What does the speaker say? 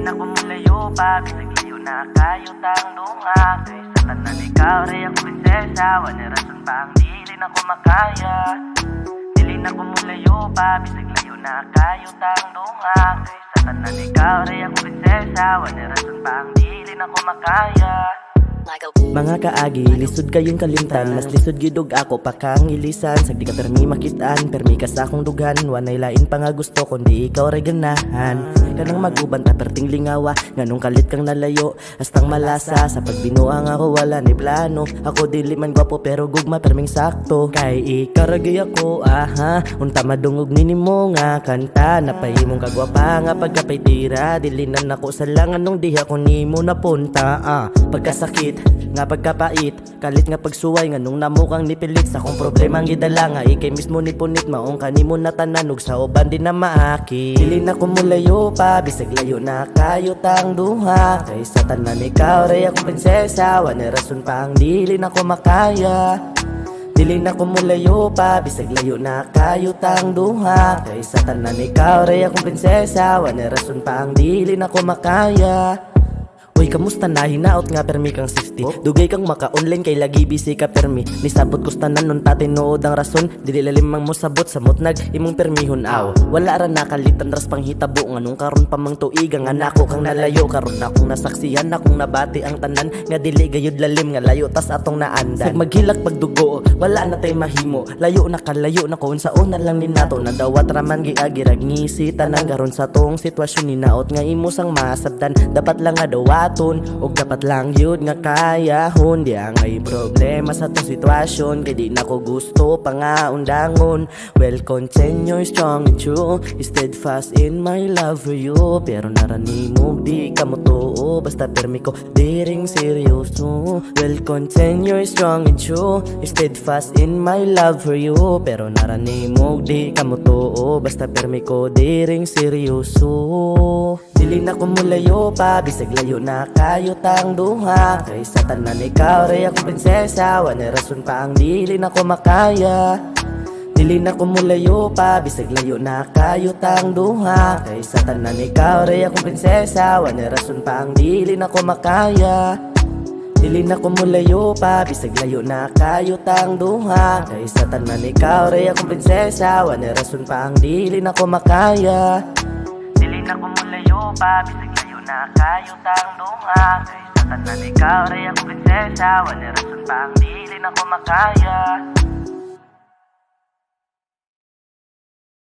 na ko mulayo pa, bisag layo na kayo tang dunga. Kay sa tanan ikaw rin ang prinsesa, wala rason pa ang dili na ko makaya. Dili na ko mulayo pa, bisag layo na kayo tang dunga. Kay sa tanan ikaw rin ang prinsesa, wala rason pa ang dili na ko makaya. Mga kaagi, lisod kayong kalimtan. Mas lisod gidog ako pa kang ilisan. Sagdi ka permi makitaan, permi ka sa akong dugan. Wanay lain pa nga gusto, kundi ikaw ray ganahan. Kanang maguban ta perting lingawa, nganong kalit kang nalayo, hastang malasa. Sa pagbinuang ako wala ni plano. Ako dili man gwapo pero gugma perming sakto. Kay ikaw ragay ako, aha. Unta madungog ninimo nga kanta. Napahimong kagwapa nga pagkapay tira. Dilinan ako sa lang anong diha ko nimo napunta. Pagkasakit nga pagkapait, kalit nga pagsuway nga nung namukang nipilit. Sa kong problema ang gidala nga ikay mismo ni punit. Maong kanimo na tananog sa uban din na maaki. Dili na ko mulayo pa, bisag layo na kayo tang duha. Kay sa tanan ikaw ray akong prinsesa, wala rason pa ang dili na ko makaya. Dili na ko mulayo pa, bisag layo na kayo tang duha. Kay sa tanan ikaw ray akong prinsesa, wala rason pa ang dili na ko makaya. Uy, kamusta na? Hinaot nga permi kang 60. Dugay kang maka-online kay lagi busy ka permi. Nisabot ko stanan nun tatinood ang rason. Dili lalimang mo sabot samot nag imong permihon aw. Wala ra nakalitan ras pang hitabo nga nung karon pa mang tuiga nga nako kang nalayo. Karon akong nasaksihan akong nabati ang tanan nga dili gayud lalim nga layo tas atong naandan. Sag maghilak pagdugo, wala na tay mahimo. Layo na kalayo na ko unsa una lang ni nato na dawat raman giagirag ngisi tanan karon sa tong sitwasyon ni naot nga imo sang masabtan. Dapat lang nga dawat og dapat lang yun nga kayahon. Di ang ay problema sa tong sitwasyon, kay di na ko gusto pa nga undangon. Well, continue strong and true, steadfast in my love for you. Pero narani mo di ka mo tuo, basta permi ko di ring seryoso. Well, continue strong and true, steadfast in my love for you. Pero narani mo di ka mo tuo, basta permi ko di ring seryoso. Dili na ko mulayo pa, bisag layo na kayo tang duha. Kay sa tanan ikaw ray akong prinsesa, wala rason pa ang dili na ko makaya. Dili na ko mulayo pa, bisag layo na kayo tang duha. Kay sa tanan ikaw ray akong prinsesa, wala rason pa ang dili na ko makaya. Dili na ko mulayo pa, bisag layo na kayo tang duha. Kay sa tanan ikaw ray akong prinsesa, wala rason pa ang dili na ko makaya. Dili na ko mulayo pa, bisag layo na kayo tang dunga. Kay sa tanan ikaw ray akong prinsesa, wala rason pa ang dili na ko makaya.